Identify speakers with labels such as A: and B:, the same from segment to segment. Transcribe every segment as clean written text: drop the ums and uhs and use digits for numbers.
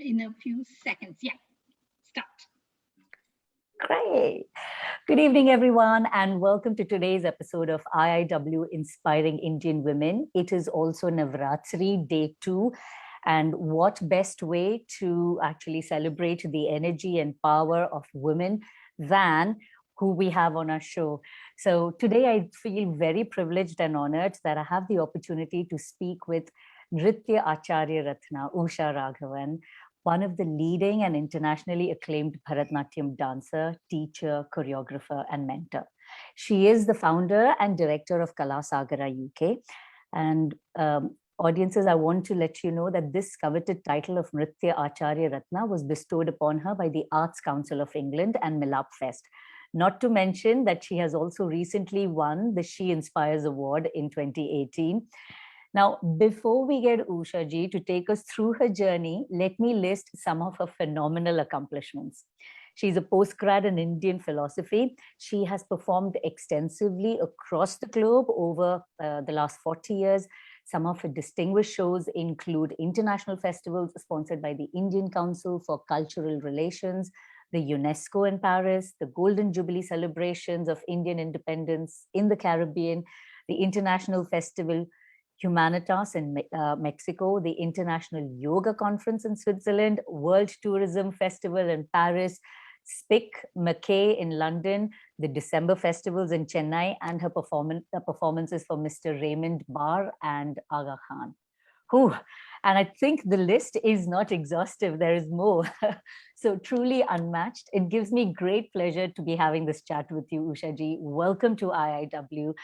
A: in a few seconds. Yeah, start.
B: Great. Good evening, everyone, and welcome to today's episode of IIW Inspiring Indian Women. It is also Navratri, day 2. And what best way to actually celebrate the energy and power of women than who we have on our show. So today I feel very privileged and honored that I have the opportunity to speak with Nritya Acharya Ratna, Usha Raghavan, one of the leading and internationally acclaimed Bharatnatyam dancer, teacher, choreographer, and mentor. She is the founder and director of Kalasagara UK. And audiences, I want to let you know that this coveted title of Nritya Acharya Ratna was bestowed upon her by the Arts Council of England and Milap Fest. Not to mention that she has also recently won the She Inspires Award in 2018. Now, before we get Usha ji to take us through her journey, let me list some of her phenomenal accomplishments. She's a postgrad in Indian philosophy. She has performed extensively across the globe over the last 40 years. Some of her distinguished shows include international festivals sponsored by the Indian Council for Cultural Relations, the UNESCO in Paris, the Golden Jubilee celebrations of Indian independence in the Caribbean, the International Festival Humanitas in Mexico, the International Yoga Conference in Switzerland, World Tourism Festival in Paris, SPIC Mackay in London, the December festivals in Chennai, and her performances for Mr. Raymond Barr and Aga Khan. Whew. And I think the list is not exhaustive. There is more. So truly unmatched. It gives me great pleasure to be having this chat with you, Usha ji. Welcome to IIW.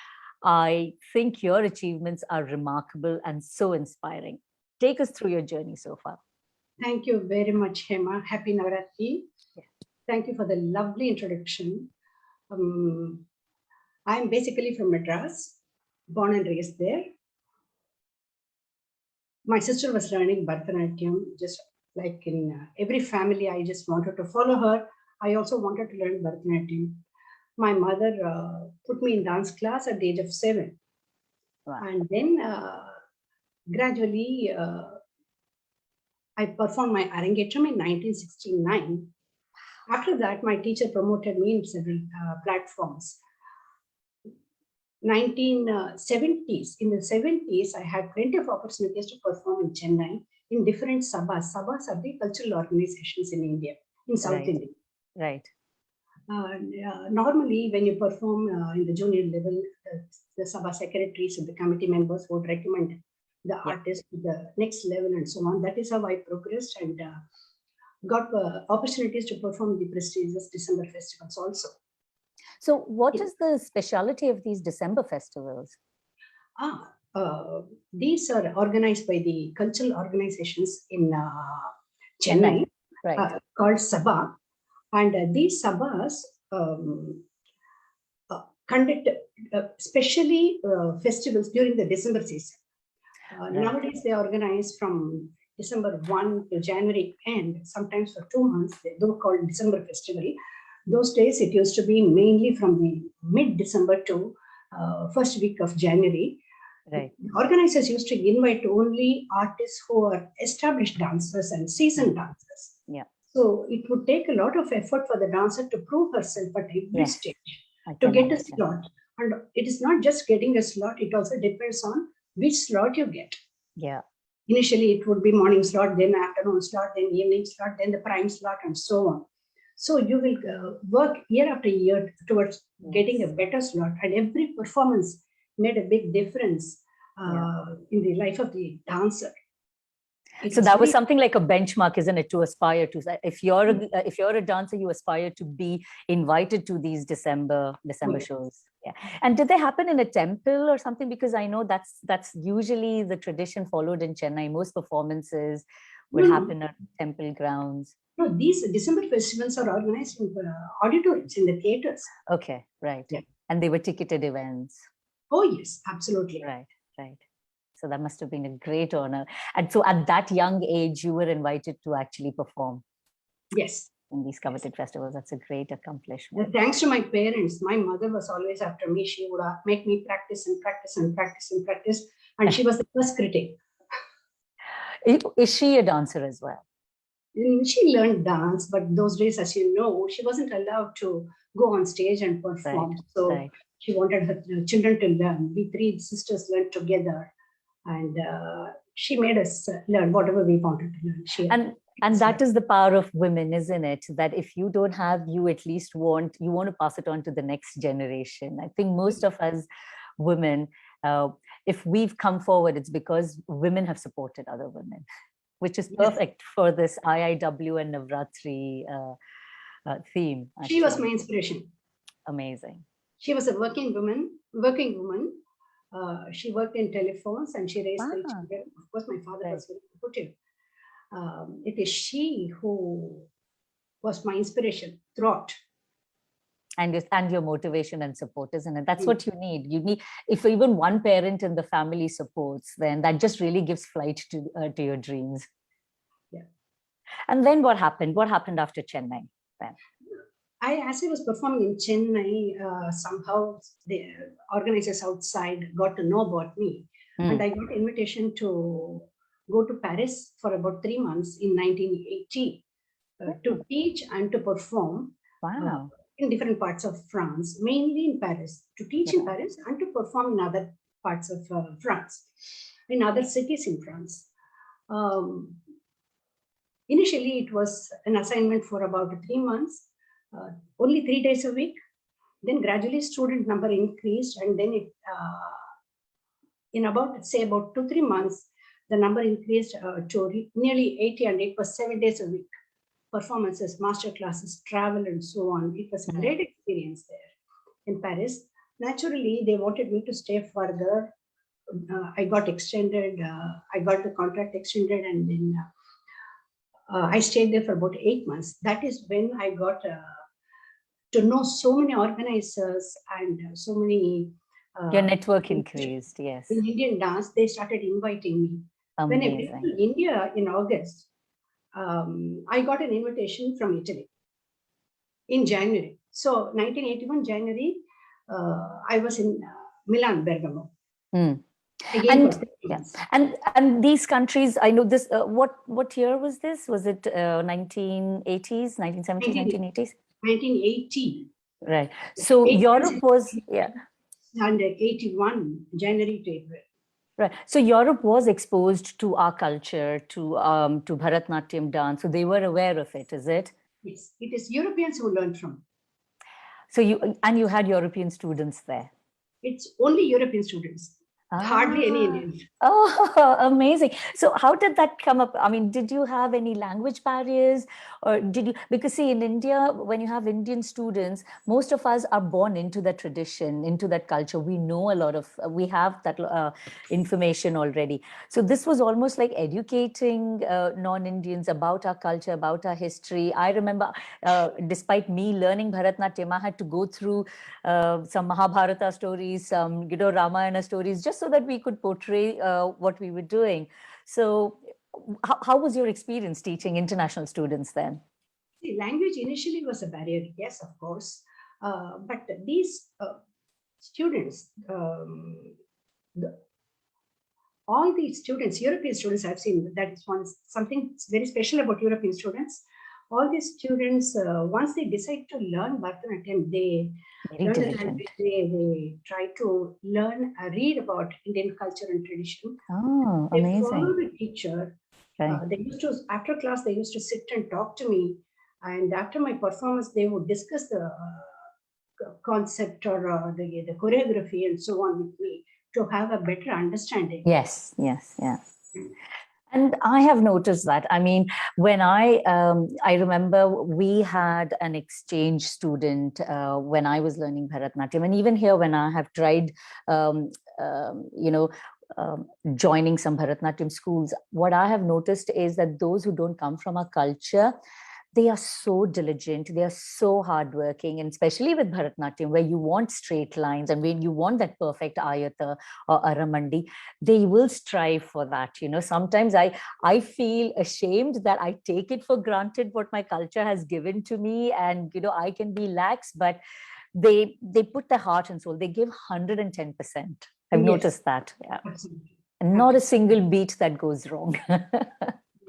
B: I think your achievements are remarkable and so inspiring. Take us through your journey so far.
C: Thank you very much, Hema. Happy Navratri. Yeah. Thank you for the lovely introduction. I'm basically from Madras, born and raised there. My sister was learning Bharatnatyam, just like in every family, I just wanted to follow her. I also wanted to learn Bharatnatyam. My mother put me in dance class at the age of 7. Wow. And then gradually, I performed my Arangetram in 1969. After that, my teacher promoted me in several platforms. 1970s, in the 70s, I had plenty of opportunities to perform in Chennai in different sabhas. Sabhas are the cultural organizations in India, in South India.
B: Right.
C: Normally, when you perform in the junior level, the Sabha secretaries and the committee members would recommend the artist to the next level and so on. That is how I progressed and got opportunities to perform the prestigious December festivals also.
B: So what is the speciality of these December festivals?
C: These are organized by the cultural organizations in Chennai,
B: right.
C: Called Sabha. And these sabhas conduct especially festivals during the December season. Nowadays, they organize from December 1 to January end, sometimes for 2 months. They do call December festival. Those days, it used to be mainly from the mid-December to first week of January.
B: Right.
C: The organizers used to invite only artists who are established dancers and seasoned dancers.
B: Yeah.
C: So it would take a lot of effort for the dancer to prove herself at every stage to get a slot. And it is not just getting a slot, it also depends on which slot you get.
B: Yeah.
C: Initially, it would be morning slot, then afternoon slot, then evening slot, then the prime slot, and so on. So you will work year after year towards getting a better slot. And every performance made a big difference in the life of the dancer.
B: So that was something like a benchmark, isn't it, to aspire to? If you're a dancer, you aspire to be invited to these December shows. Yeah. And did they happen in a temple or something? Because I know that's usually the tradition followed in Chennai. Most performances would happen at temple grounds.
C: No, these December festivals are organized in auditoriums, in the theaters.
B: Okay, right. Yeah. And they were ticketed events.
C: Oh yes, absolutely.
B: Right, right. So that must have been a great honor. And so at that young age, you were invited to actually perform.
C: Yes.
B: In these coveted festivals. That's a great accomplishment.
C: And thanks to my parents, my mother was always after me. She would make me practice and practice and practice and practice. And she was the first critic.
B: Is she a dancer as well?
C: She learned dance, but those days, as you know, she wasn't allowed to go on stage and perform. So she wanted her children to learn. We three sisters learned together, and she made us learn whatever we wanted to learn.
B: And that is the power of women, isn't it? That if you don't have, you at least want to pass it on to the next generation. I think most of us women, if we've come forward, it's because women have supported other women, which is perfect for this IIW and Navratri theme. Actually.
C: She was my inspiration.
B: Amazing.
C: She was a working woman. She worked in telephones and she raised three children. Of course, my father was very supportive. It is she who was my inspiration throughout.
B: And your motivation and support, isn't it? That's what you need. You need, if even one parent in the family supports, then that just really gives flight to your dreams.
C: Yeah.
B: And then what happened? What happened after Chennai then?
C: As I was performing in Chennai, somehow the organizers outside got to know about me. And I got an invitation to go to Paris for about 3 months in 1980 to teach and to perform.
B: Wow.
C: In different parts of France, mainly in Paris, to teach in Paris and to perform in other parts of France, in other cities in France. Initially, it was an assignment for about 3 months, only 3 days a week. Then gradually student number increased, and then it, in about, say, about 2-3 months, the number increased to nearly 80, and it was 7 days a week. Performances, master classes, travel, and so on. It was a great experience there in Paris. Naturally, they wanted me to stay further. I got extended. I got the contract extended, and then I stayed there for about 8 months. That is when I got to know so many organizers and so many.
B: Your network increased, yes.
C: In Indian dance, they started inviting me.
B: Amazing.
C: When I went to India in August, I got an invitation from Italy in January. So 1981 January, I was in Milan, Bergamo. Again,
B: and these countries, I know this. What year was this? Was it 1980s, 1970s, 1980s?
C: 1980.
B: Right. So Europe was
C: And 81 January to April.
B: Right. So Europe was exposed to our culture, to Bharatnatyam dance. So they were aware of it, is it?
C: Yes, it is Europeans who learned from.
B: So you had European students there?
C: It's only European students. Hardly any Indians.
B: Oh, amazing. So how did that come up? I mean, did you have any language barriers, or did you, because see, in India, when you have Indian students, most of us are born into that tradition, into that culture. We know a lot of, we have that information already. So this was almost like educating non-Indians about our culture, about our history. I remember, despite me learning Bharatnatyam, I had to go through some Mahabharata stories, some, Ramayana stories, just so that we could portray what we were doing. So how was your experience teaching international students then?
C: The language initially was a barrier, yes, of course. But these students, all these students, European students, I've seen that is something very special about European students. All these students, once they decide to learn Bharatanatyam, they learn the language, they try to learn, read about Indian culture and tradition.
B: Oh,
C: they
B: amazing.
C: Follow the teacher. They used to, after class, they used to sit and talk to me. And after my performance, they would discuss the concept or the choreography and so on with me to have a better understanding.
B: Yes. And I have noticed that. I mean, when I remember we had an exchange student when I was learning Bharatnatyam, and even here when I have tried, joining some Bharatnatyam schools, what I have noticed is that those who don't come from a culture, they are so diligent, they are so hardworking, and especially with Bharatnatyam, where you want straight lines and when you want that perfect ayata or aramandi, they will strive for that. Sometimes I feel ashamed that I take it for granted what my culture has given to me, and I can be lax, but they put their heart and soul, they give 110%. I've noticed that. Yeah. And not a single beat that goes wrong.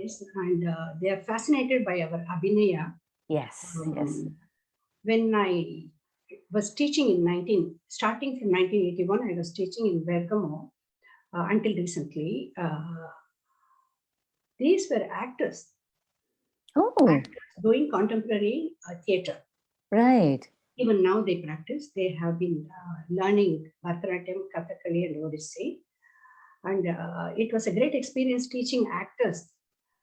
C: Yes, and they are fascinated by our Abhinaya.
B: Yes, yes.
C: When I was teaching starting from 1981, I was teaching in Bergamo until recently. These were actors
B: Oh,
C: doing contemporary theatre.
B: right.
C: Even now they practice. They have been learning Bharatnatyam, Kathakali, and Odissi. And it was a great experience teaching actors.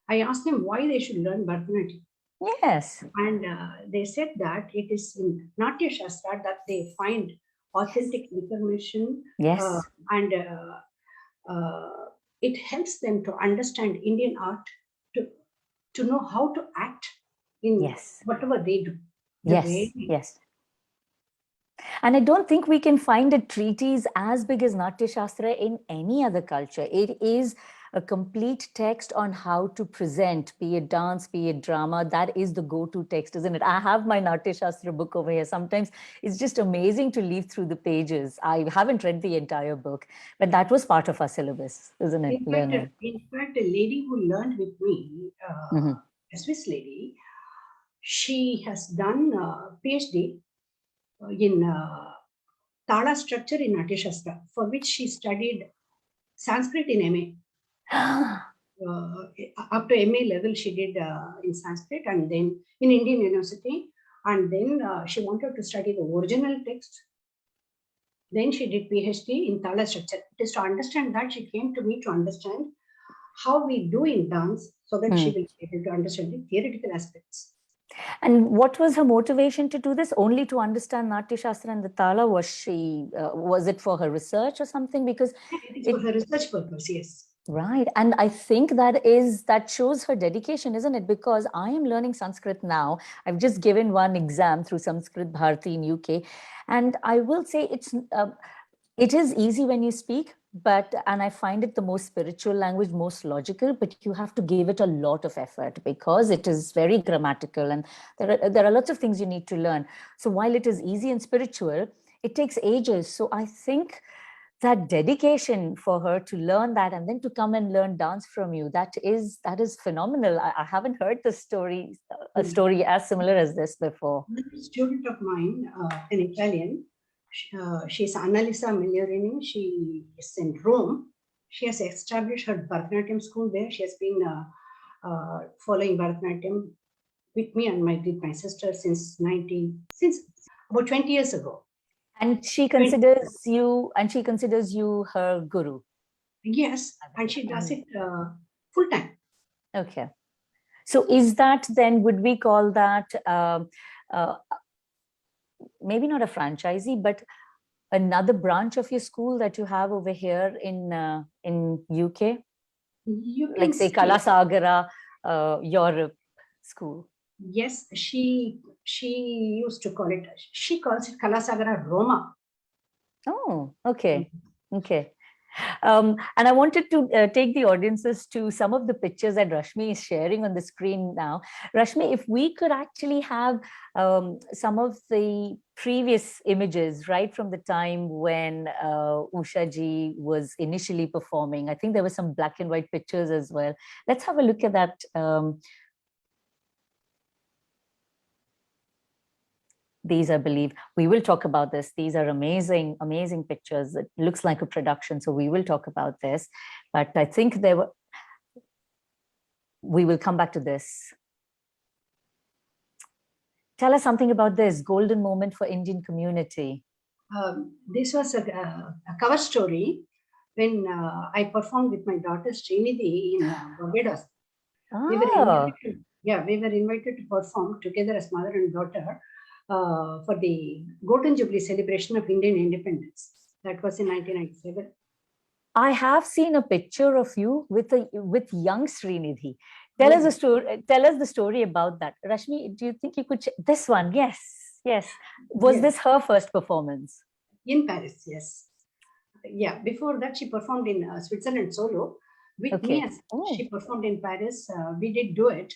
C: I asked them why they should learn Bharatanatyam.
B: Yes.
C: And they said that it is in Natya Shastra that they find authentic information.
B: Yes.
C: And it helps them to understand Indian art, to know how to act in
B: Yes.
C: whatever they do.
B: Yes. Yes. And I don't think we can find a treatise as big as Natya Shastra in any other culture. It is a complete text on how to present, be it dance, be it drama. That is the go-to text, isn't it? I have my Natya Shastra book over here. Sometimes it's just amazing to leaf through the pages. I haven't read the entire book, but that was part of our syllabus, isn't it?
C: In fact, a lady who learned with me, a Swiss lady, she has done a PhD in Tala structure in Natya Shastra, for which she studied Sanskrit in MA. Up to MA level, she did in Sanskrit, and then in Indian University, and then she wanted to study the original text. Then she did PhD in Tala structure. It is to understand that she came to me to understand how we do in dance, so that she will be able to understand the theoretical aspects.
B: And what was her motivation to do this? Only to understand Natya Shastra and the Tala? Was it for her research or something? Because
C: it is for her research purpose, yes.
B: Right. And I think that shows her dedication, isn't it? Because I am learning Sanskrit now. I've just given one exam through Sanskrit Bharati in UK. And I will say it is easy when you speak, and I find it the most spiritual language, most logical, but you have to give it a lot of effort because it is very grammatical and there are lots of things you need to learn. So while it is easy and spiritual, it takes ages. So I think that dedication for her to learn that and then to come and learn dance from you, that is phenomenal. I haven't heard a story as similar as this before.
C: A student of mine, an Italian, she's Annalisa Migliorini. She is in Rome. She has established her Bharatanatyam school there. She has been following Bharatanatyam with me and my sister since about 20 years ago.
B: And she considers you her guru.
C: Yes, and she does it full time.
B: Okay. So is that then, would we call that maybe not a franchisee, but another branch of your school that you have over here in UK?
C: You
B: like say Kalasagara Europe school.
C: Yes, she used to call it, she calls it Kalasagara Roma.
B: Oh, okay. Okay. And I wanted to take the audiences to some of the pictures that Rashmi is sharing on the screen now. Rashmi, if we could actually have some of the previous images right from the time when Usha ji was initially performing. I think there were some black and white pictures as well. Let's have a look at that. These, I believe, we will talk about this. These are amazing, amazing pictures. It looks like a production, so we will talk about this. But I think we will come back to this. Tell us something about this golden moment for Indian community.
C: This was a cover story when I performed with my daughter Srinidhi in Barbados. We were invited to perform together as mother and daughter for the Golden Jubilee celebration of Indian independence. That was in 1997.
B: I have seen a picture of you with young Srinidhi. Tell us the story about that. Rashmi, do you think you could this one? Yes. Was this her first performance?
C: In Paris, yes. Yeah, before that she performed in Switzerland solo. With me, as she performed in Paris. We did duet.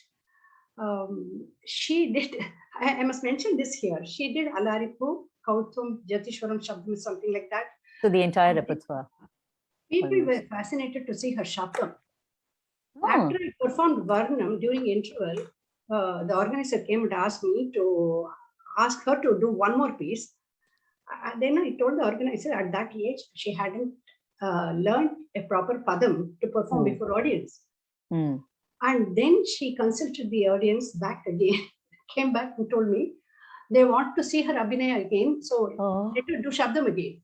C: She did, I must mention this here, she did Alaripu, Kautum, Jyotishwaram, Shabdam, something like that.
B: So the entire repertoire.
C: People were fascinated to see her Shabdam. After I performed Varnam during interval, the organizer came and asked me to ask her to do one more piece. Then I told the organizer at that age, she hadn't learned a proper padam to perform before audience. And then she consulted the audience back again, came back and told me they want to see her Abhinaya again. So let her do Shabdam again.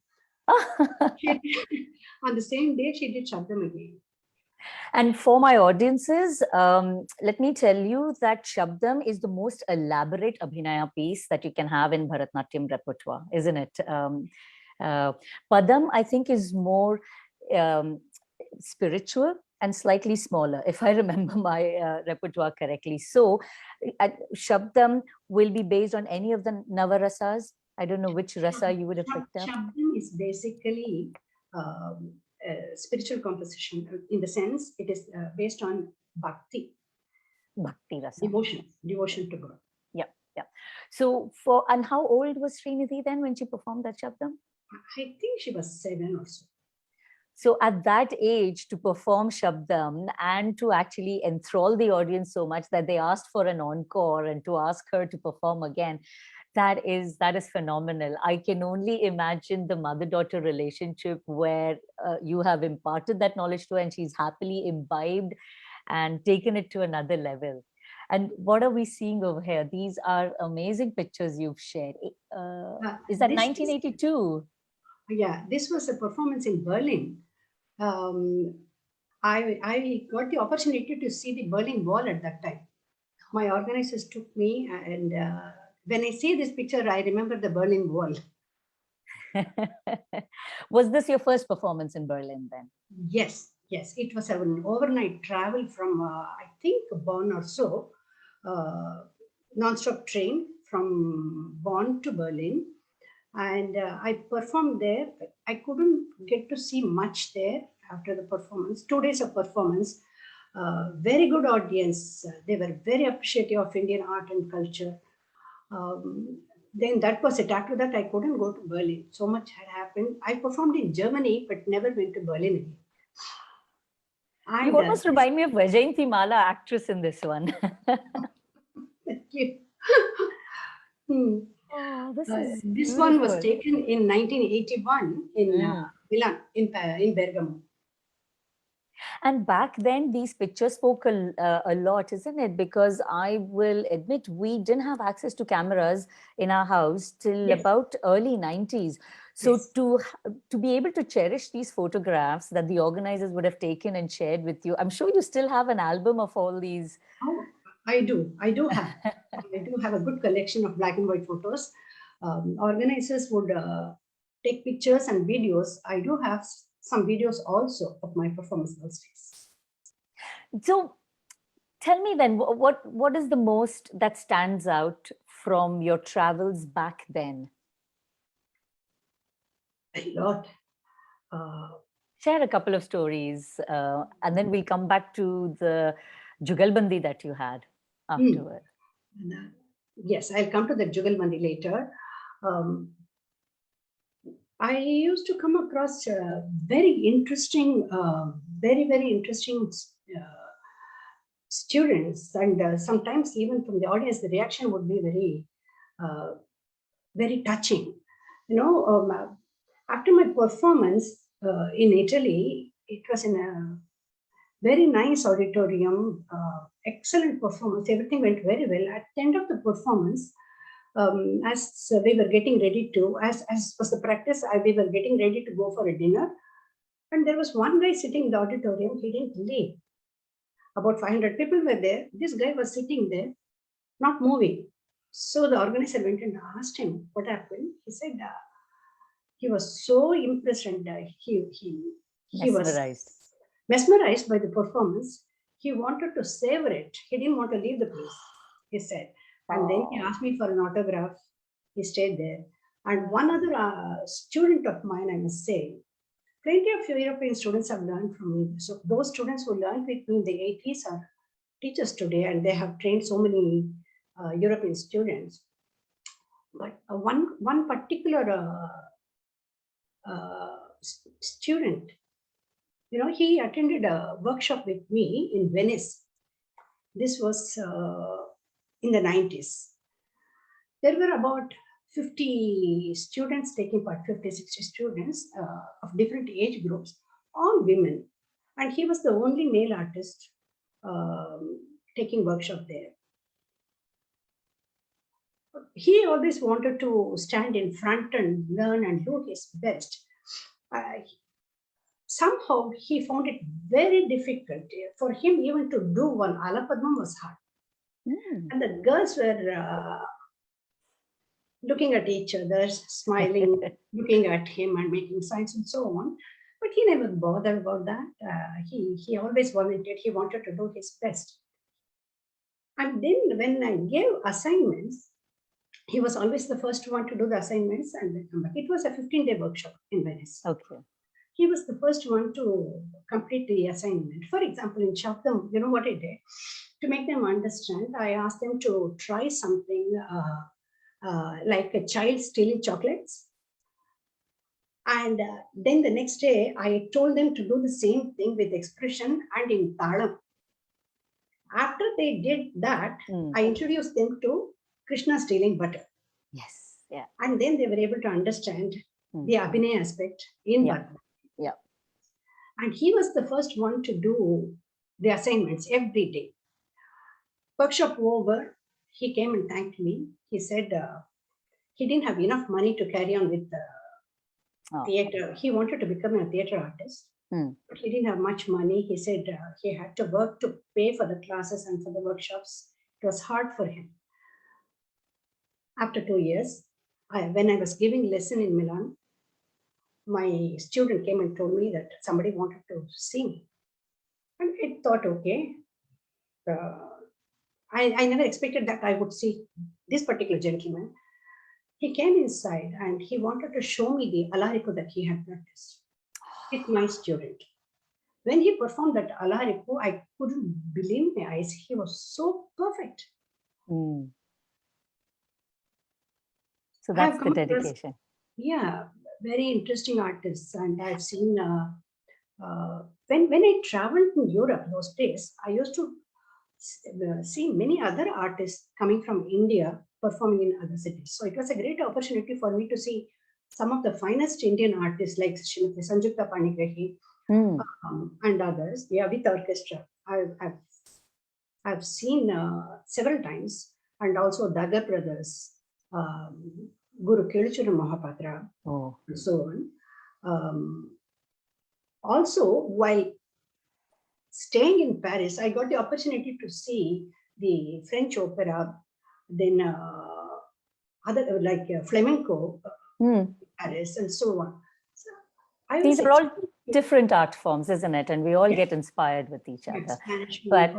C: On the same day, she did Shabdam again.
B: And for my audiences, let me tell you that Shabdam is the most elaborate Abhinaya piece that you can have in Bharatnatyam repertoire, isn't it? Padam, I think, is more spiritual and slightly smaller, if I remember my repertoire correctly. So Shabdam will be based on any of the Navarasas. I don't know which rasa you would have picked up.
C: Shabdam is basically spiritual composition, in the sense it is based on bhakti.
B: Bhakti rasa.
C: Devotion to God.
B: Yeah. So and how old was Srinidhi then when she performed that Shabdam?
C: I think she was 7 or so.
B: So at that age, to perform Shabdam and to actually enthrall the audience so much that they asked for an encore and to ask her to perform again, that is phenomenal. I can only imagine the mother-daughter relationship where you have imparted that knowledge to her and she's happily imbibed and taken it to another level. And what are we seeing over here? These are amazing pictures you've shared. Is that 1982?
C: Yeah, this was a performance in Berlin. I got the opportunity to see the Berlin Wall at that time. My organizers took me, and when I see this picture, I remember the Berlin Wall.
B: Was this your first performance in Berlin then?
C: Yes. It was an overnight travel from, I think, Bonn or so, non-stop train from Bonn to Berlin. And I performed there. I couldn't get to see much there after the performance. 2 days of performance. Very good audience. They were very appreciative of Indian art and culture. Then that was it. After that, I couldn't go to Berlin. So much had happened. I performed in Germany, but never went to Berlin again. And,
B: you almost remind me of Vajayanti Mala, actress in this one.
C: Thank you.
B: Oh,
C: this one was taken in 1981 in Milan, in Bergamo.
B: And back then, these pictures spoke a lot, isn't it? Because I will admit, we didn't have access to cameras in our house till about early 90s. So to be able to cherish these photographs that the organizers would have taken and shared with you, I'm sure you still have an album of all these.
C: Oh, I do have. I do have a good collection of black and white photos. Organizers would take pictures and videos. I do have some videos also of my performance those days.
B: So tell me then, what is the most that stands out from your travels back then?
C: A lot.
B: Share a couple of stories, and then we'll come back to the Jugalbandi that you had afterward.
C: Yes, I'll come to the Jugalbandi later. I used to come across very interesting students, and sometimes even from the audience, the reaction would be very touching. After my performance in Italy, it was in a very nice auditorium, excellent performance. Everything went very well. At the end of the performance, as we were getting ready to, as was the practice, we were getting ready to go for a dinner. And there was one guy sitting in the auditorium. He didn't leave. About 500 people were there. This guy was sitting there, not moving. So the organizer went and asked him what happened. He said he was so impressed, and he was mesmerized by the performance. He wanted to savor it. He didn't want to leave the place, he said. And then he asked me for an autograph. He stayed there. And one other student of mine, I must say, plenty of European students have learned from me. So those students who learned with me in the 80s are teachers today, and they have trained so many European students. But one particular student he attended a workshop with me in Venice. This was in the 90s. There were about 50 students taking part, 50, 60 students of different age groups, all women. And he was the only male artist taking workshop there. He always wanted to stand in front and learn and do his best. Somehow he found it very difficult. For him, even to do one Alapadmam was hard. And the girls were looking at each other, smiling, looking at him and making signs and so on. But he never bothered about that. He always volunteered. He wanted to do his best. And then when I gave assignments, he was always the first one to do the assignments and then come back. It was a 15-day workshop in Venice.
B: Okay.
C: He was the first one to complete the assignment. For example, in Shabdam, you know what I did? To make them understand, I asked them to try something like a child stealing chocolates. And then the next day, I told them to do the same thing with expression and in Talam. After they did that, I introduced them to Krishna stealing butter.
B: Yes. Yeah.
C: And then they were able to understand the Abhinay aspect in Bharatnatyam.
B: Yeah.
C: And he was the first one to do the assignments every day. Workshop over, he came and thanked me. He said he didn't have enough money to carry on with the theater. He wanted to become a theater artist, but he didn't have much money. He said he had to work to pay for the classes and for the workshops. It was hard for him. After 2 years, when I was giving lesson in Milan, my student came and told me that somebody wanted to see me. And I thought, okay, I never expected that I would see this particular gentleman. He came inside and he wanted to show me the Alarico that he had practiced with my student. When he performed that Alarico, I couldn't believe my eyes. He was so perfect.
B: So that's the dedication.
C: Yeah, very interesting artists. And I've seen, when I traveled in Europe those days, I used to see many other artists coming from India performing in other cities. So it was a great opportunity for me to see some of the finest Indian artists like Srimati Sanjukta Panigrahi and others. Yeah, with orchestra. I've seen several times, and also the other brothers, Guru Kelichuru Mahapatra, and so on. Also, while staying in Paris, I got the opportunity to see the French opera, then other like flamenco in Paris, and so on. So
B: these are all different art forms, isn't it? And we all get inspired with each other. But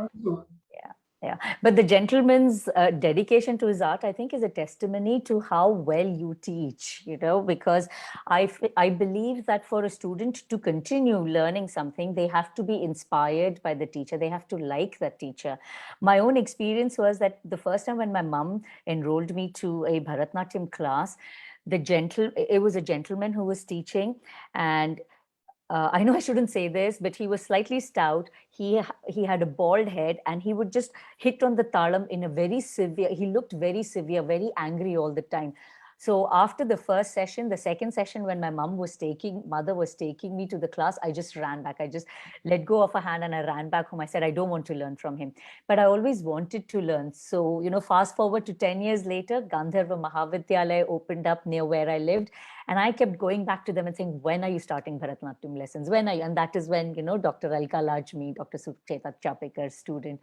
B: yeah. But the gentleman's dedication to his art, I think, is a testimony to how well you teach, because I believe that for a student to continue learning something, they have to be inspired by the teacher. They have to like that teacher. My own experience was that the first time when my mom enrolled me to a Bharatnatyam class, it was a gentleman who was teaching, and I know I shouldn't say this, but he was slightly stout. He had a bald head, and he would just hit on the talam in a very severe. He looked very severe, very angry all the time. So after the first session, the second session, when my mother was taking me to the class, I just ran back. I just let go of her hand and I ran back home. I said, I don't want to learn from him. But I always wanted to learn. So, fast forward to 10 years later, Gandharva Mahavidyalaya opened up near where I lived. And I kept going back to them and saying, when are you starting Bharatnatyam lessons? When are you? And that is when, Dr. Alka Lajmi, Dr. Sucheta Chapekar's student,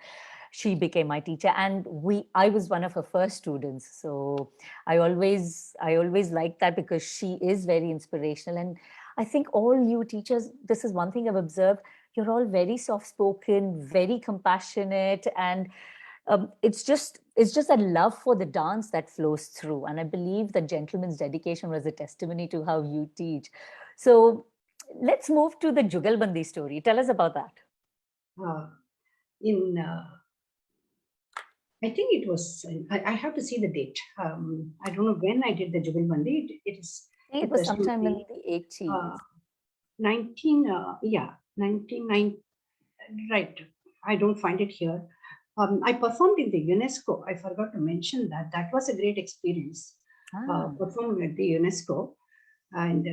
B: she became my teacher, and I was one of her first students. So I always liked that, because she is very inspirational. And I think all you teachers, this is one thing I've observed, you're all very soft-spoken, very compassionate, and it's just a love for the dance that flows through. And I believe that gentleman's dedication was a testimony to how you teach. So let's move to the Jugalbandi story. Tell us about that.
C: I think it was, I have to see the date. I don't know when I did the Jugalbandi. It was
B: sometime in the 80s.
C: 99, right. I don't find it here. I performed in the UNESCO. I forgot to mention that. That was a great experience. Performing at the UNESCO. And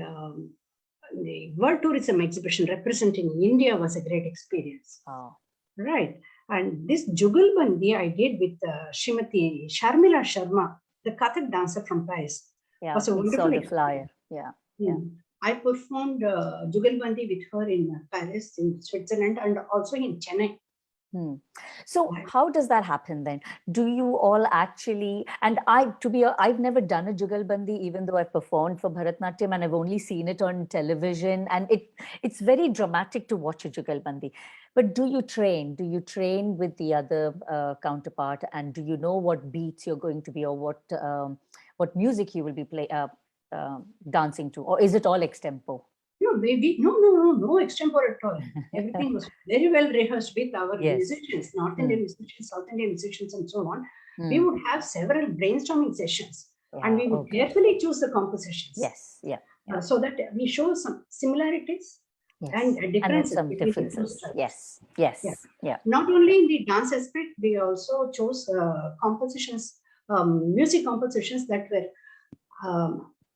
C: the World Tourism Exhibition representing India was a great experience. Right. And this Jugalbandi I did with Srimati Sharmila Sharma, the Kathak dancer from Paris.
B: Yeah,
C: was a
B: we
C: wonderful
B: saw the
C: experience.
B: flyer.
C: Yeah. I performed Jugalbandi with her in Paris, in Switzerland, and also in Chennai.
B: So how does that happen then? Do you all actually, and I've never done a Jugalbandi, even though I've performed for Bharatnatyam and I've only seen it on television, and it's very dramatic to watch a Jugalbandi. But do you train? Do you train with the other counterpart, and do you know what beats you're going to be, or what music you will be dancing to, or is it all extempo?
C: No, no extempore at all. Everything was very well rehearsed with our musicians, North Indian musicians, South Indian musicians, and so on. We would have several brainstorming sessions, and we would carefully choose the compositions. So that we show some similarities and differences.
B: And some differences. Yes.
C: Not only in the dance aspect, we also chose compositions, music compositions that were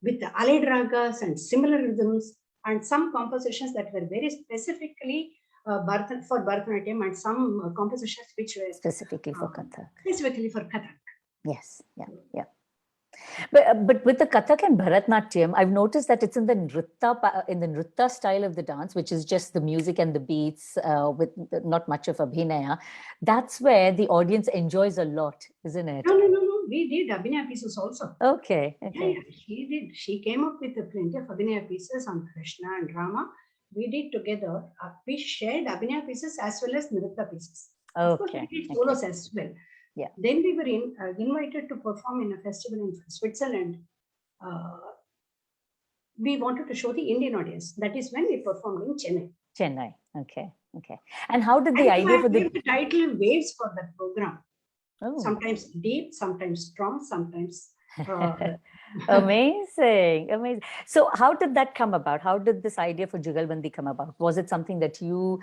C: with the allied ragas and similar rhythms, and some compositions that were very specifically for Bharatanatyam, and some compositions which were
B: specifically for Kathak.
C: Yes,
B: yeah. But with the Kathak and Bharatnatyam, I've noticed that it's in the nritta style of the dance, which is just the music and the beats with not much of abhinaya. That's where the audience enjoys a lot, isn't it?
C: No. We did abhinaya pieces also.
B: Okay.
C: Yeah, she did. She came up with plenty of abhinaya pieces on Krishna and Rama. We did together. We shared abhinaya pieces as well as nritta pieces. Of course, we did solos as well.
B: Yeah.
C: Then we were invited to perform in a festival in Switzerland. We wanted to show the Indian audience. That is when we performed in Chennai.
B: Okay. And how did the idea for the
C: title Waves for that program? Sometimes deep, sometimes strong, sometimes
B: amazing. So how did that come about? How did this idea for Jugalbandi come about? Was it something that you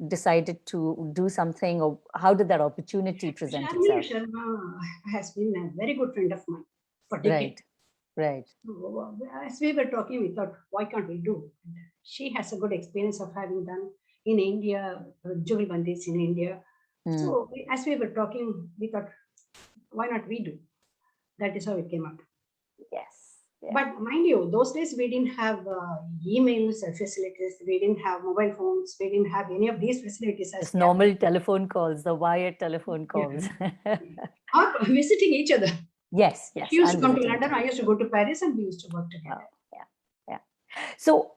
B: decided to do something, or how did that opportunity present itself?
C: Sharma has been a very good friend of mine for decades.
B: Right.
C: So, as we were talking, we thought, why can't we do? She has a good experience of having done in India, Jugalbandis in India. So as we were talking, we thought, why not we do? That is how it came up.
B: Yes. Yeah.
C: But mind you, those days we didn't have emails or facilities. We didn't have mobile phones. We didn't have any of these facilities.
B: It's normal telephone calls, the wired telephone calls.
C: Or visiting each other.
B: Yes.
C: She used to come to London. I used to go to Paris, and we used to work together.
B: Yeah. So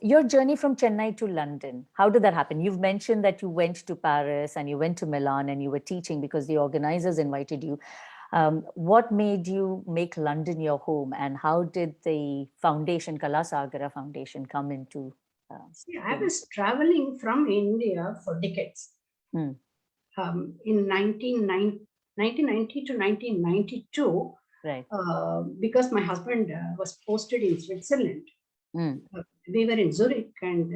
B: your journey from Chennai to London, how did that happen? You've mentioned that you went to Paris and you went to Milan and you were teaching because the organizers invited you. What made you make London your home, and how did the foundation, Kalasagara Foundation, come into?
C: I was traveling from India for decades. In 1990 to 1992,
B: right?
C: Because my husband was posted in Switzerland. We were in Zurich, and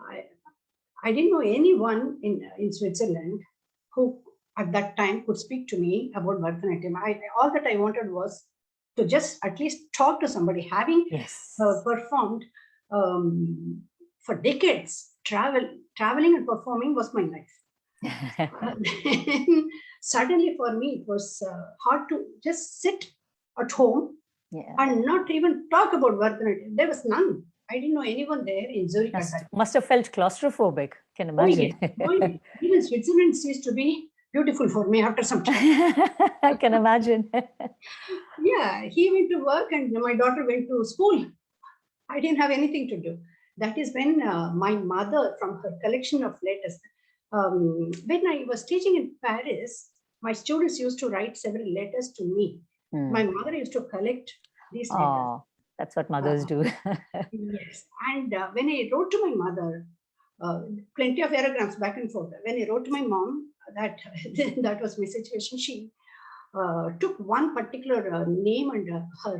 C: I didn't know anyone in Switzerland who at that time could speak to me about Bharatanatyam. All that I wanted was to just at least talk to somebody. Having performed for decades, traveling and performing was my life. Suddenly for me, it was hard to just sit at home and not even talk about Bharatanatyam. There was none. I didn't know anyone there in Zurich.
B: Must have felt claustrophobic, can imagine.
C: Oh, yeah. Even Switzerland ceased to be beautiful for me after some time.
B: I can imagine.
C: Yeah, he went to work and my daughter went to school. I didn't have anything to do. That is when my mother, from her collection of letters, when I was teaching in Paris, my students used to write several letters to me. My mother used to collect these letters.
B: That's what mothers do.
C: Yes. And when I wrote to my mother, plenty of paragraphs back and forth. When I wrote to my mom, that was my situation. She took one particular name and her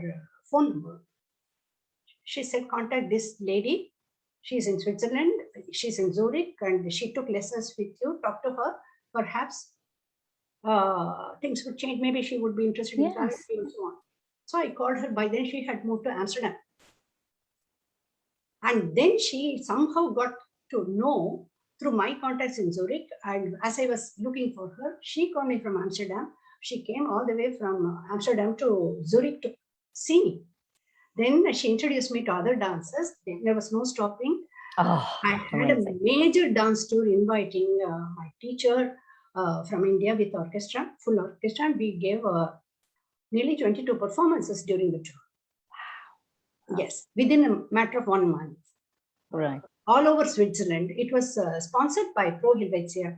C: phone number. She said, contact this lady She's in Switzerland, she's in Zurich, and she took lessons with you. Talk to her. Perhaps things would change. Maybe she would be interested in traveling and so on. So I called her. By then she had moved to Amsterdam. And then she somehow got to know through my contacts in Zurich. And as I was looking for her, she called me from Amsterdam. She came all the way from Amsterdam to Zurich to see me. Then she introduced me to other dancers. Then there was no stopping. I had a major dance tour inviting my teacher from India with orchestra, full orchestra. And we gave nearly 22 performances during the tour. Yes, within a matter of 1 month.
B: Right.
C: All over Switzerland. It was sponsored by Pro Helvetia.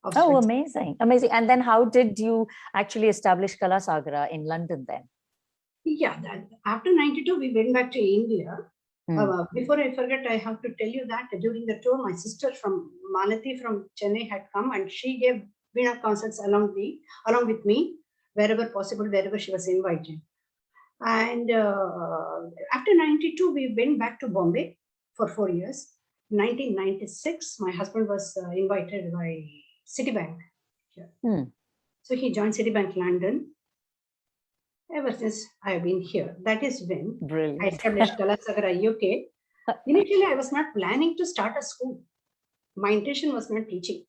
B: Oh, amazing. Amazing. And then how did you actually establish Kalasagara in London then?
C: Yeah, after 92, we went back to India. Before I forget, I have to tell you that during the tour, my sister from Malati from Chennai had come and she gave Veena concerts along with me, wherever possible, wherever she was invited. And after 92, we went back to Bombay for 4 years. 1996, my husband was invited by Citibank. So he joined Citibank London. Ever since I have been here, that is when I established Kalasagara UK. Initially, I was not planning to start a school. My intention was not teaching.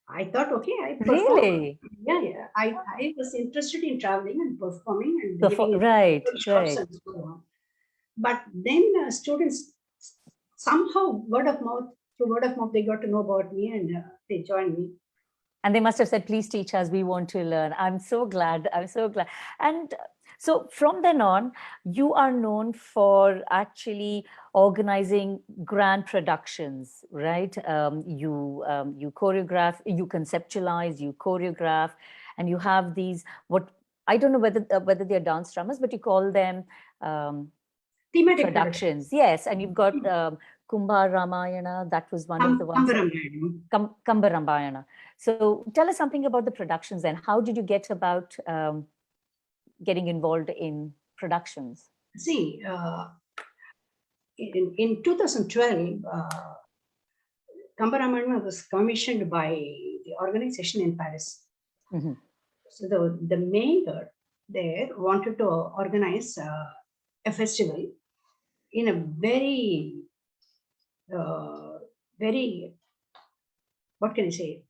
C: I thought, okay, I perform.
B: Really?
C: Yeah. I was interested in traveling and performing and
B: right.
C: and so on. But then students somehow through word of mouth, they got to know about me and they joined me.
B: And they must have said, please teach us, we want to learn. I'm so glad. And so from then on, you are known for actually organizing grand productions, right? You choreograph, you conceptualize, you choreograph, and you have these, what, I don't know whether they're dance dramas, but you call them
C: thematic
B: productions. Yes, and you've got Kumbha Ramayana, that was one of the ones. Kumbha Ramayana. So tell us something about the productions and how did you get about getting involved in productions?
C: See, in 2012, Kumbha Ramayana was commissioned by the organization in Paris. So the mayor there wanted to organize a festival in a very what can I say,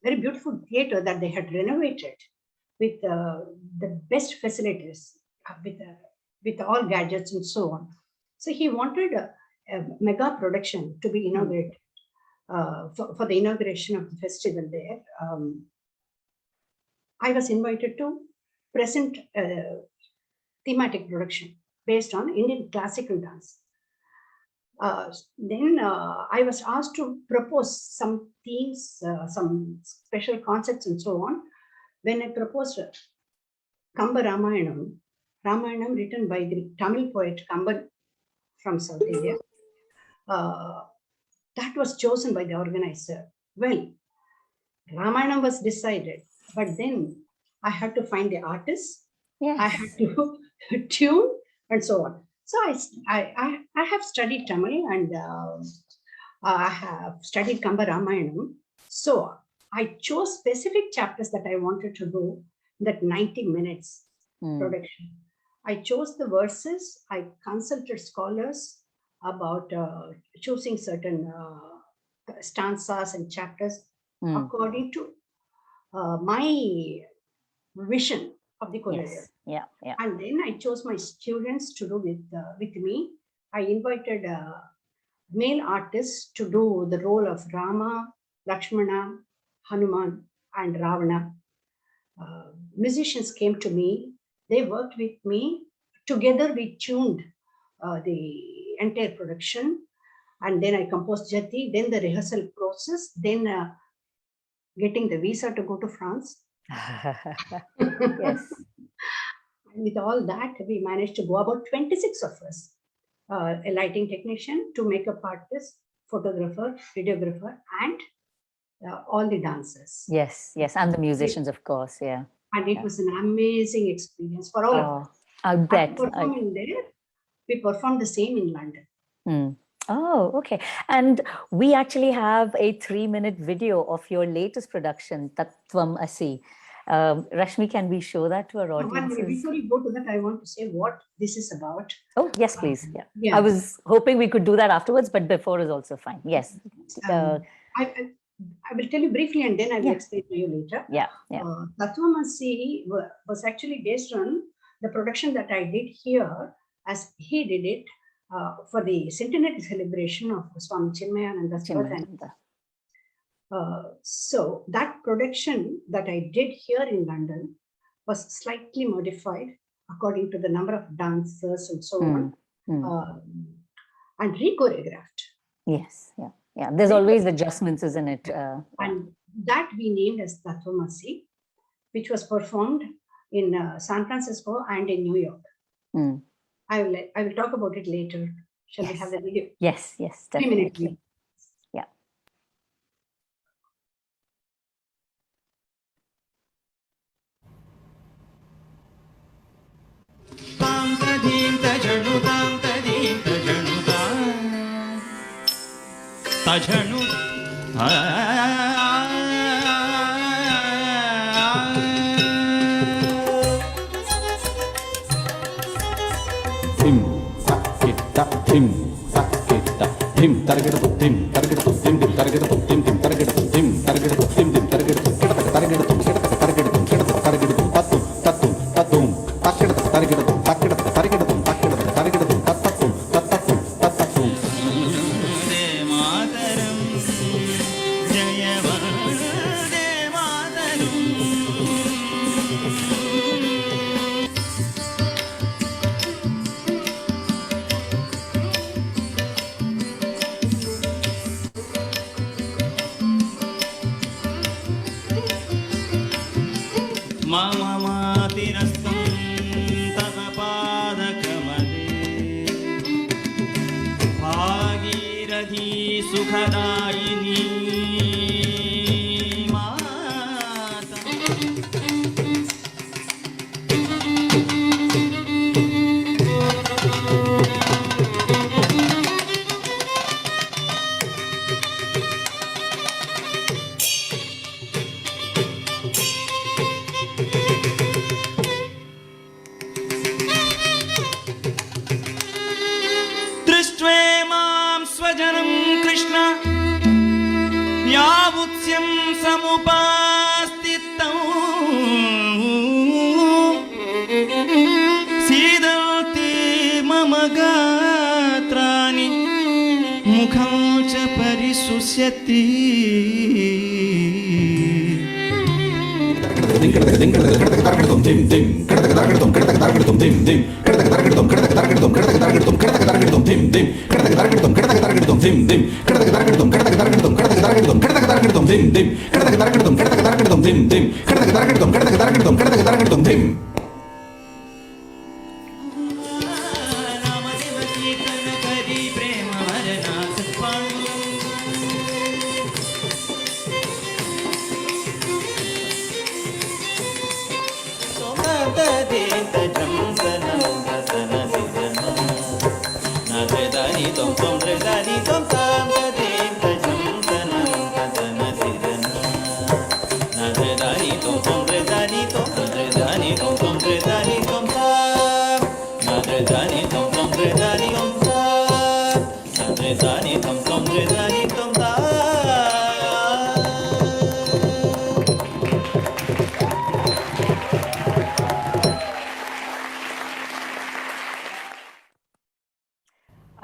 C: very beautiful theater that they had renovated with the best facilities, with all gadgets and so on. So he wanted a mega production to be inaugurated for the inauguration of the festival there. I was invited to present a thematic production based on Indian classical dance. Then I was asked to propose some themes, some special concepts and so on. When I proposed Kumbha Ramayana written by the Tamil poet Kamban from South India, that was chosen by the organizer. Well, Ramayana was decided, but then I had to find the artist, I had to tune and so on. So I have studied Tamil and I have studied Kumbha Ramayana. So I chose specific chapters that I wanted to do that 90 minutes production. I chose the verses. I consulted scholars about choosing certain stanzas and chapters according to my vision of the choreography.
B: Yeah.
C: And then I chose my students to do with me. I invited male artists to do the role of Rama, Lakshmana, Hanuman, and Ravana. Musicians came to me. They worked with me. Together we tuned the entire production. And then I composed Jati, then the rehearsal process, then getting the visa to go to France.
B: Yes.
C: And with all that, we managed to go about 26 of us, a lighting technician, two makeup artists, photographer, videographer, and all the dancers.
B: Yes, and the musicians, of course, yeah.
C: And it was an amazing experience for all of us.
B: I bet.
C: We performed the same in London.
B: Oh, okay. And we actually have a 3-minute video of your latest production, Tattvam Asi. Rashmi, can we show that to our
C: One minute,
B: audiences?
C: before you go to that, I want to say what this is about.
B: Oh, yes, please. Yeah.
C: Yeah.
B: I was hoping we could do that afterwards, but before is also fine. Yes.
C: I will tell you briefly and then I will explain to you later.
B: Yeah.
C: Tattwamasi was actually based on the production that I did here, as he did it for the centenary celebration of Swami Chinmayananda's birth. So that production that I did here in London was slightly modified according to the number of dancers and so on, and re-choreographed.
B: Yes, yeah. There's always adjustments, isn't it?
C: And that we named as Tattwamasi, which was performed in San Francisco and in New York. I will talk about it later. Shall we have the video?
B: Yes, definitely. Yeah.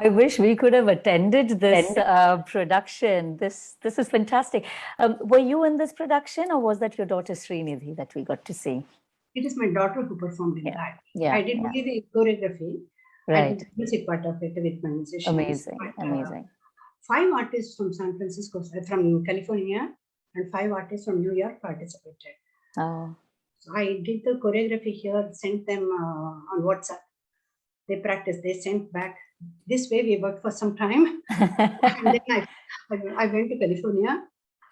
B: I wish we could have attended this production. This is fantastic. Were you in this production, or was that your daughter Srinidhi that we got to see?
C: It is my daughter who performed in that.
B: Yeah,
C: I did only the choreography.
B: Right.
C: I did the music part of it with my musicians.
B: Amazing.
C: 5 artists from San Francisco, from California, and 5 artists from New York participated.
B: Oh.
C: So I did the choreography here, sent them on WhatsApp. They practiced, they sent back. This way we worked for some time. And then I went to California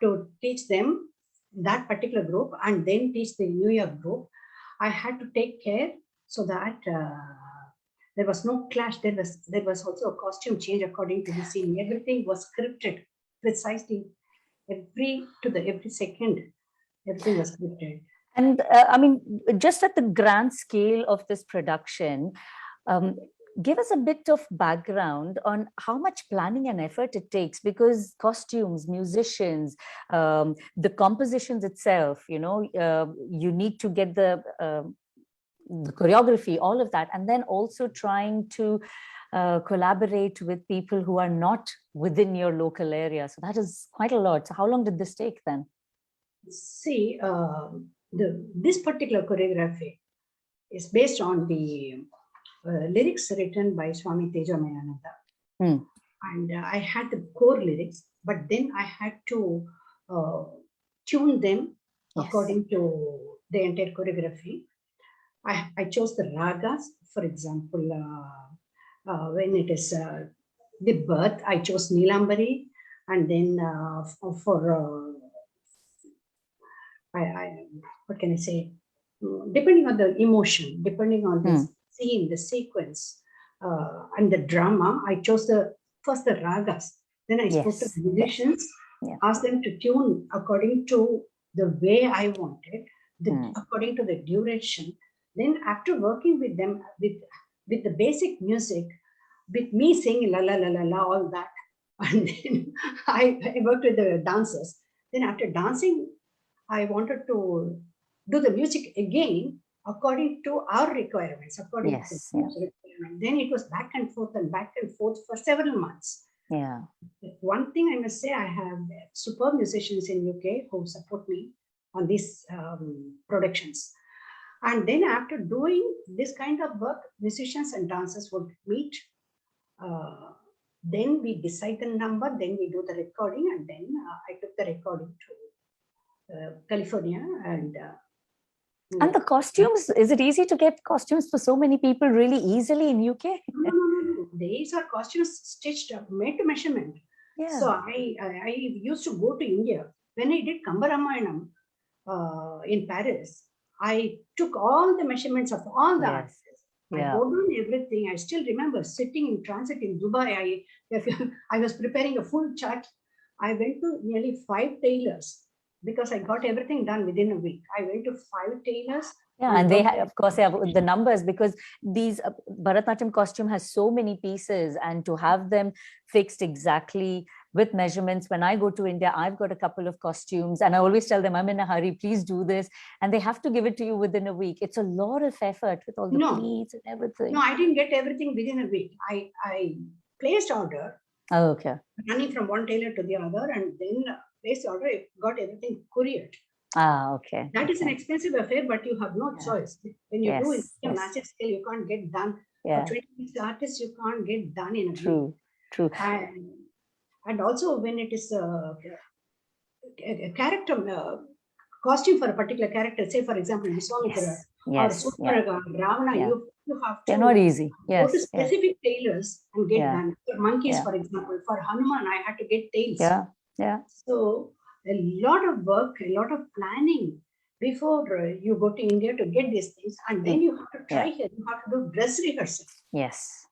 C: to teach them that particular group and then teach the New York group. I had to take care so that There was no clash. There was also a costume change according to the scene. Everything was scripted precisely, every second. Everything was scripted.
B: And just at the grand scale of this production, give us a bit of background on how much planning and effort it takes, because costumes, musicians, the compositions itself, you need to get the choreography, all of that, and then also trying to collaborate with people who are not within your local area. So that is quite a lot. So how long did this take then?
C: See, this particular choreography is based on the lyrics written by Swami Tejamayananda. And I had the core lyrics, but then I had to tune them according to the entire choreography. I chose the ragas, for example, when it is the birth, I chose Nilambari, and then what can I say? Depending on the emotion, depending on the scene, the sequence, and the drama, I chose first the ragas. Then I spoke to the musicians, asked them to tune according to the way I wanted, according to the duration. Then after working with them, with the basic music, with me singing la la la la la, all that, and then I worked with the dancers. Then after dancing, I wanted to do the music again according to our requirements, according to the requirement. Then it was back and forth for several months.
B: Yeah.
C: One thing I must say, I have superb musicians in UK who support me on these productions. And then after doing this kind of work, musicians and dancers would meet. Then we decide the number, then we do the recording, and then I took the recording to California.
B: And the costumes, is it easy to get costumes for so many people really easily in UK?
C: No. These are costumes stitched up, made to measurement. Yeah. So I used to go to India. When I did Kambaramayana in Paris, I took all the measurements of all the artists. I wrote down everything. I still remember sitting in transit in Dubai. I was preparing a full chart. I went to nearly 5 tailors because I got everything done within a week. I went to 5 tailors.
B: Yeah, and they have, of course, they have the numbers, because these Bharatnatyam costume has so many pieces, and to have them fixed exactly with measurements. When I go to India, I've got a couple of costumes, and I always tell them, I'm in a hurry, please do this. And they have to give it to you within a week. It's a lot of effort with all the pleats and everything.
C: No, I didn't get everything within a week. I placed order.
B: Oh, okay.
C: Running from one tailor to the other, and then placed order, got everything couriered.
B: Ah, okay.
C: That is an expensive affair, but you have no choice. When you do it in a massive scale, you can't get done. For 20 artists, you can't get done in a week.
B: True.
C: And also when it is a character costume for a particular character, say for example, Vishwamitra or Suparga, Ravana, you have to.
B: They're not easy.
C: Go to specific tailors and get done. For monkeys, for example, for Hanuman, I had to get tails.
B: Yeah.
C: So a lot of work, a lot of planning before you go to India to get these things, and then you have to try here. You have to do dress rehearsal.
B: Yes.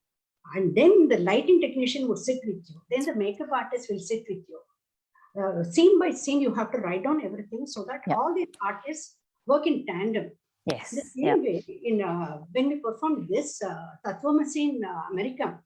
C: And then the lighting technician would sit with you. Then the makeup artist will sit with you. Scene by scene, you have to write down everything so that all the artists work in tandem.
B: Yes.
C: The same way, when we performed this Tatvamasi in America,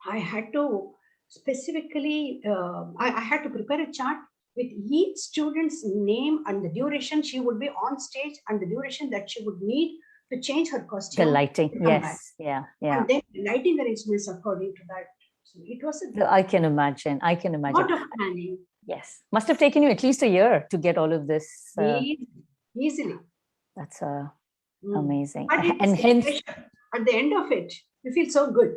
C: I had to specifically, I had to prepare a chart with each student's name and the duration she would be on stage and the duration that she would need to change her costume.
B: The lighting, yes, yeah.
C: And then lighting arrangements according to that. So it was
B: I can imagine.
C: A lot of planning.
B: Yes. Must have taken you at least a year to get all of this.
C: Easily.
B: That's amazing.
C: And hence, at the end of it, you feel so good.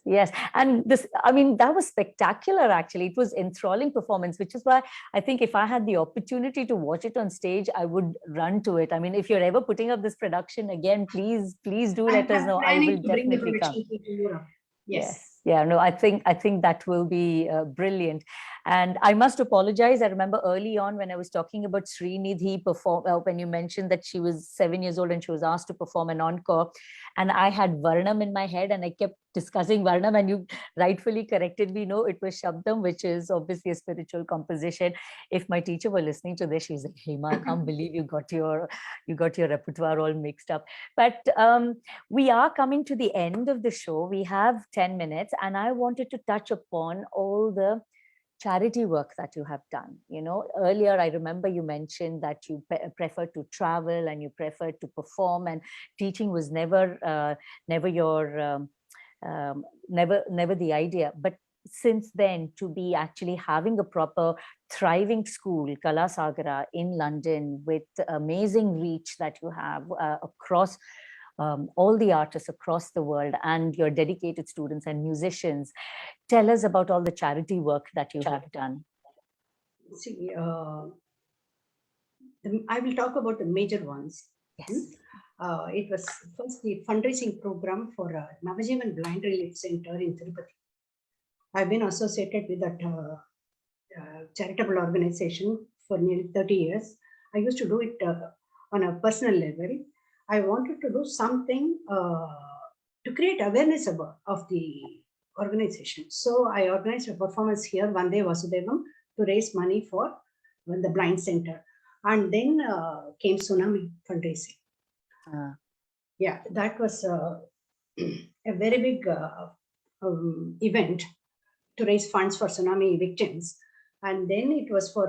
B: Yes. And this, that was spectacular, actually. It was enthralling performance, which is why I think if I had the opportunity to watch it on stage, I would run to it. If you're ever putting up this production again, please do let us know. I will definitely come.
C: Yes.
B: Yeah, no, I think that will be brilliant. And I must apologize. I remember early on when I was talking about Srinidhi when you mentioned that she was 7 years old and she was asked to perform an encore, and I had Varnam in my head and I kept discussing Varnam, and you rightfully corrected me. No, it was Shabdam, which is obviously a spiritual composition. If my teacher were listening to this, she's like, Hema, I can't believe you got your repertoire all mixed up. But we are coming to the end of the show. We have 10 minutes, and I wanted to touch upon all the charity work that you have done. Earlier I remember you mentioned that you prefer to travel and you prefer to perform, and teaching was never your never the idea. But since then, to be actually having a proper thriving school, Kalasagara in London, with amazing reach that you have across all the artists across the world, and your dedicated students and musicians. Tell us about all the charity work that you have done.
C: See, I will talk about the major ones.
B: Yes.
C: It was first the fundraising program for Navajivan Blind Relief Center in Tirupati. I've been associated with that charitable organization for nearly 30 years. I used to do it on a personal level. I wanted to do something to create awareness of the organization. So I organized a performance here, Vande Vasudevam, to raise money for the blind center. And then came tsunami fundraising. Yeah, that was a very big event to raise funds for tsunami victims. And then it was for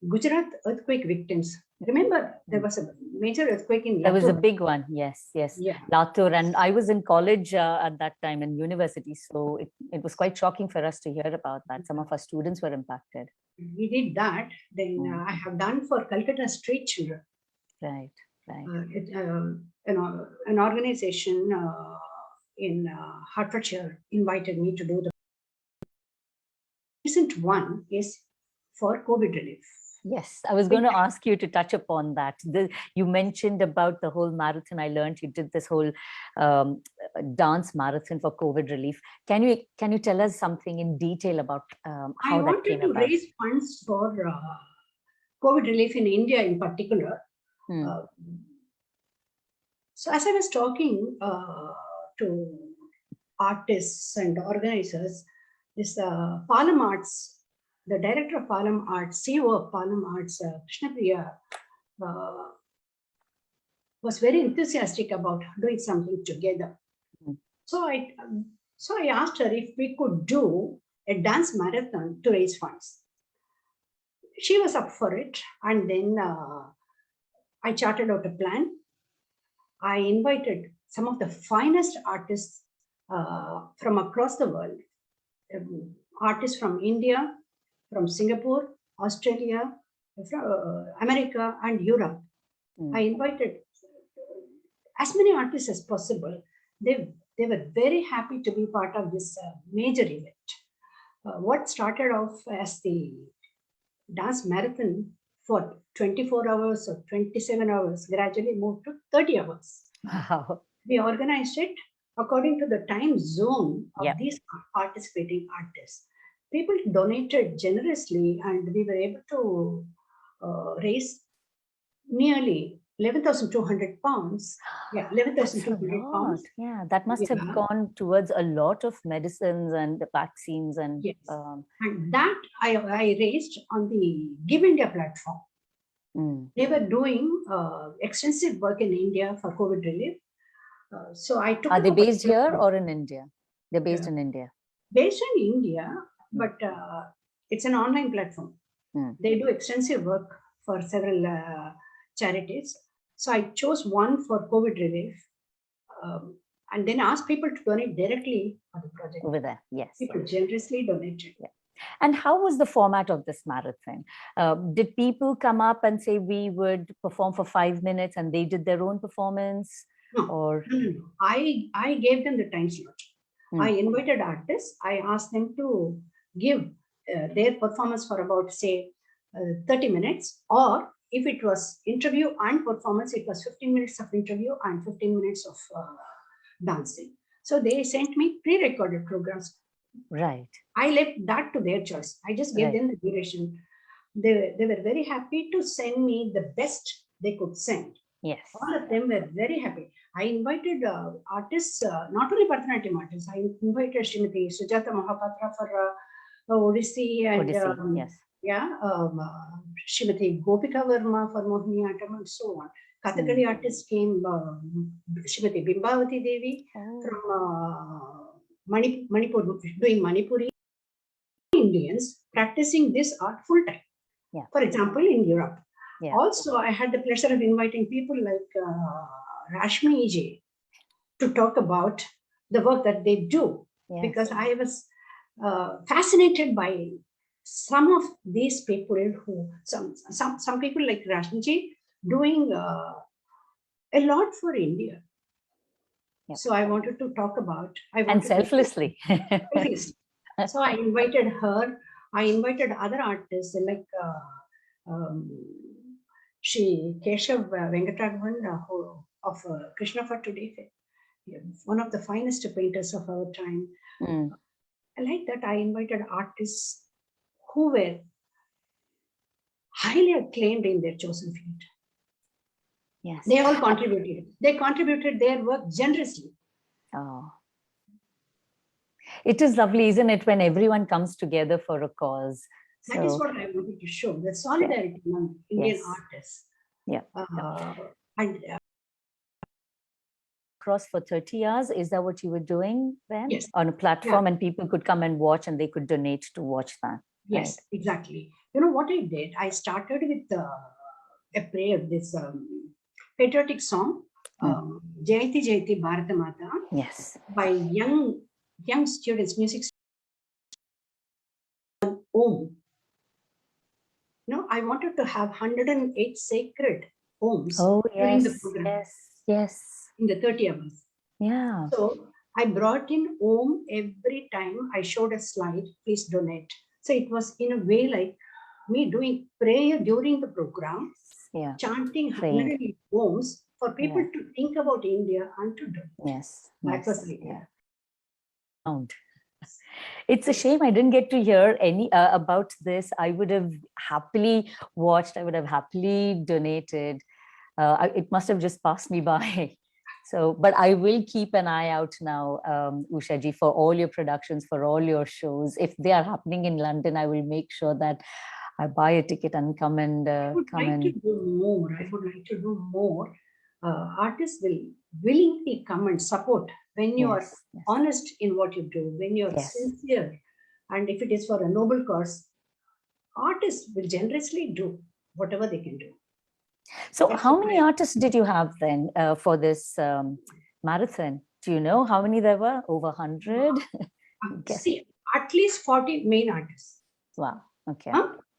C: Gujarat earthquake victims. Remember, there was a major earthquake in Latur.
B: There was a big one, yes. Yeah. Latur, and I was in college at that time, in university, so it was quite shocking for us to hear about that. Some of our students were impacted.
C: We did that. Then I have done for Calcutta Street Children.
B: Right.
C: An organization in Hertfordshire invited me to do the recent one is for COVID relief.
B: Yes, I was going to ask you to touch upon that. You mentioned about the whole marathon. I learned you did this whole dance marathon for COVID relief. Can you tell us something in detail about how that came about?
C: I wanted to raise funds for COVID relief in India in particular. So as I was talking to artists and organizers, this Palam Arts, the director of Palam Arts, CEO of Palam Arts, Krishnapriya, was very enthusiastic about doing something together. So I asked her if we could do a dance marathon to raise funds. She was up for it, and then I charted out a plan. I invited some of the finest artists from across the world, artists from India, from Singapore, Australia, America, and Europe. I invited as many artists as possible. They were very happy to be part of this major event. What started off as the dance marathon for 24 hours or 27 hours gradually moved to 30 hours.
B: Wow.
C: We organized it according to the time zone of these participating artists. People donated generously, and we were able to raise nearly 11,200 pounds. Yeah, 11,200 pounds.
B: Yeah, that must have gone towards a lot of medicines and vaccines. And
C: and that I raised on the Give India platform. They were doing extensive work in India for COVID relief. So I took.
B: Are they based here or in India? They're based in India.
C: Based in India, but it's an online platform. They do extensive work for several charities. So I chose one for COVID relief, and then asked people to donate directly for the project.
B: Over there, yes.
C: People generously donated.
B: Yeah. And how was the format of this marathon? Did people come up and say we would perform for 5 minutes and they did their own performance?
C: No. I gave them the time slot. I invited artists. I asked them to give their performance for about, say, 30 minutes. Or if it was interview and performance, it was 15 minutes of interview and 15 minutes of dancing. So they sent me pre-recorded programs.
B: Right.
C: I left that to their choice. I just gave them the duration. They were very happy to send me the best they could send.
B: Yes.
C: All of them were very happy. I invited artists, not only Bharatanatyam artists, I invited Srimati Sujata Mahapatra for Odissi and
B: Odissi, yes.
C: Srimati Gopika Verma for Mohiniyattam and so on. Kathakali artists came, Srimati Bimbavati Devi from Manipur, doing Manipuri. Indians practicing this art full time.
B: Yeah.
C: For example, in Europe.
B: Yeah.
C: Also, I had the pleasure of inviting people like Rashmi Ji to talk about the work that they do, because I was fascinated by some of these people who, some people like Rashmi Ji doing a lot for India.
B: Yep.
C: So I wanted to talk about.
B: And selflessly.
C: Selflessly. So I invited her. I invited other artists like Shri Keshav Venkatraghavan of Krishna for Today, one of the finest painters of our time. Like that, I invited artists who were highly acclaimed in their chosen field.
B: Yes.
C: They all contributed. They contributed their work generously.
B: Oh. It is lovely, isn't it, when everyone comes together for a cause?
C: That is what I wanted to show, the solidarity among Indian artists.
B: Yeah.
C: And
B: across for 30 years, is that what you were doing then?
C: Yes.
B: On a platform, and people could come and watch and they could donate to watch that.
C: Yes, right? Exactly. You know what I did? I started with a prayer, this patriotic song, Jayati Jayati Bharata Mata.
B: Yes.
C: By young students, music Om. No, I wanted to have 108 sacred Oms during the program.
B: Yes.
C: In the 30 hours.
B: Yeah.
C: So I brought in Om every time I showed a slide, please donate. So it was in a way like me doing prayer during the program, chanting 108 Oms for people to think about India and to do.
B: Yes.
C: That was the idea.
B: It's a shame I didn't get to hear any about this. I would have happily watched. I would have happily donated. It must have just passed me by. So, but I will keep an eye out now, Usha ji, for all your productions, for all your shows. If they are happening in London, I will make sure that I buy a ticket and come and
C: I would like to do more. I would like to do more. Artists will willingly come and support when you are honest in what you do, when you are sincere, and if it is for a noble cause, artists will generously do whatever they can do.
B: So how many artists did you have then for this marathon? Do you know how many there were? Over 100?
C: See, at least 40 main artists.
B: Wow. Okay.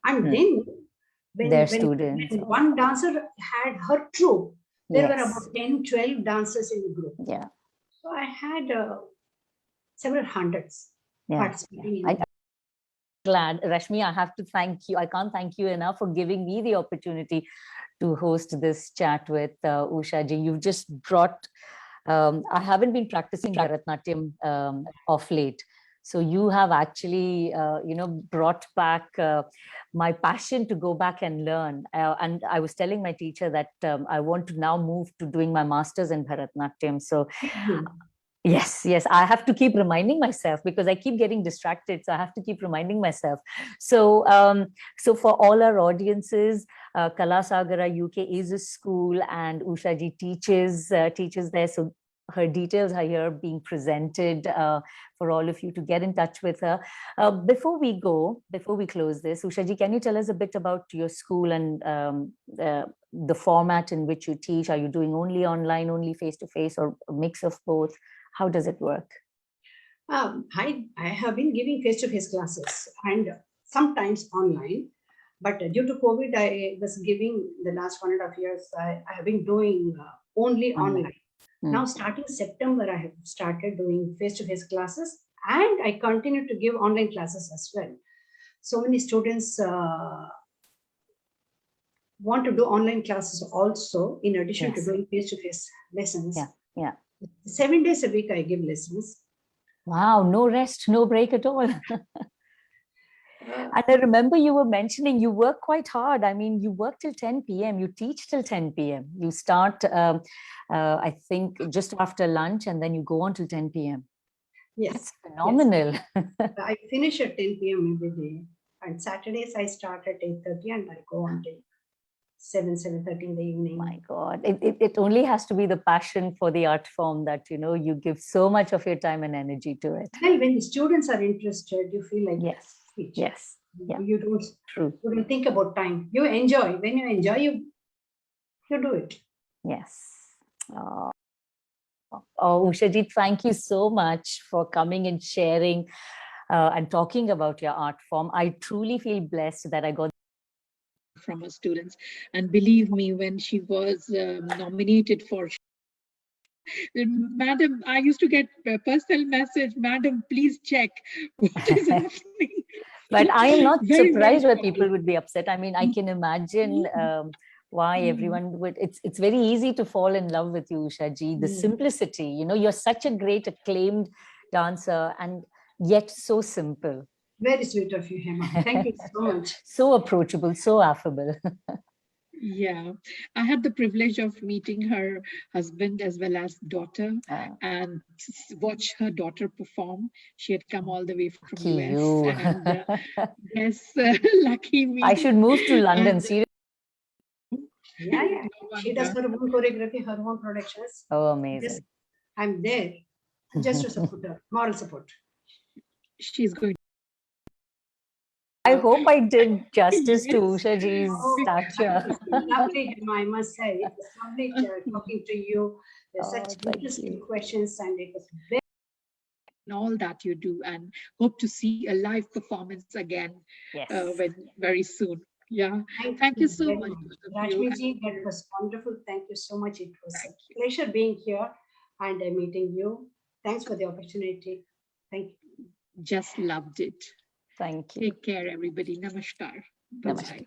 C: And then when one dancer had her troupe, there were about 10, 12 dancers in the group.
B: Yeah.
C: So I had several hundreds participating in it.
B: Glad, Rashmi, I have to thank you. I can't thank you enough for giving me the opportunity to host this chat with Usha ji. You've just brought, I haven't been practicing Bharatnatyam of late. So you have actually, brought back my passion to go back and learn. And I was telling my teacher that I want to now move to doing my master's in Bharatnatyam. So yes, I have to keep reminding myself because I keep getting distracted. So I have to keep reminding myself. So, so for all our audiences, Kalasagara UK is a school and Usha ji teaches there. So her details are here being presented for all of you to get in touch with her. Before we close this, Usha ji, can you tell us a bit about your school and the format in which you teach? Are you doing only online, only face-to-face, or a mix of both? How does it work?
C: I have been giving face-to-face classes and sometimes online, but due to COVID, I was giving the last 1.5 years, I have been doing only online. Now, starting September, I have started doing face-to-face classes and I continue to give online classes as well. So many students want to do online classes also, in addition to doing face-to-face lessons. 7 days a week I give lessons.
B: Wow, no rest, no break at all. And I remember you were mentioning you work quite hard. I mean, you work till 10 p.m., you teach till 10 p.m. You start, I think, just after lunch, and then you go on till 10 p.m.
C: Yes.
B: That's phenomenal.
C: Yes. I finish at 10 p.m. every day. And Saturdays I start at 8:30 and I go on till 7:30 in the evening.
B: My God, it only has to be the passion for the art form that, you give so much of your time and energy to it.
C: Well, when the students are interested, you feel like
B: Yes.
C: teach.
B: Yes. Yeah.
C: You don't
B: True.
C: think about time. You enjoy. When you enjoy, you do it.
B: Yes. Oh, Ushaji, thank you so much for coming and sharing and talking about your art form. I truly feel blessed that I got
A: from her students. And believe me, when she was nominated for Madam, I used to get a personal message, Madam, please check what is happening.
B: But I am not
A: Very,
B: surprised
A: very
B: where people would be upset. I mean, I can imagine why everyone would. It's very easy to fall in love with you, Ushaji. The simplicity, you're such a great acclaimed dancer and yet so simple.
C: Very sweet of you, Hema. Thank you so much.
B: So approachable, so affable.
A: Yeah, I had the privilege of meeting her husband as well as daughter and watch her daughter perform. She had come all the way from US. And yes, lucky me.
B: I should move to London. Seriously.
C: Yeah. She does her own choreography, her own productions.
B: Oh, amazing.
C: I'm there just to support her, moral support.
A: She's going.
B: I hope I did justice to Ushaji's stature.
C: Lovely, I must say. It was lovely talking to you. There's such interesting questions, and it was very.
A: All that you do, and hope to see a live performance again very soon. Yeah, thank you so much.
C: Rashmiji, that was wonderful. Thank you so much. It was a pleasure being here and meeting you. Thanks for the opportunity. Thank you.
A: Just loved it.
B: Thank you.
A: Take care, everybody. Namaskar.
B: Namaskar.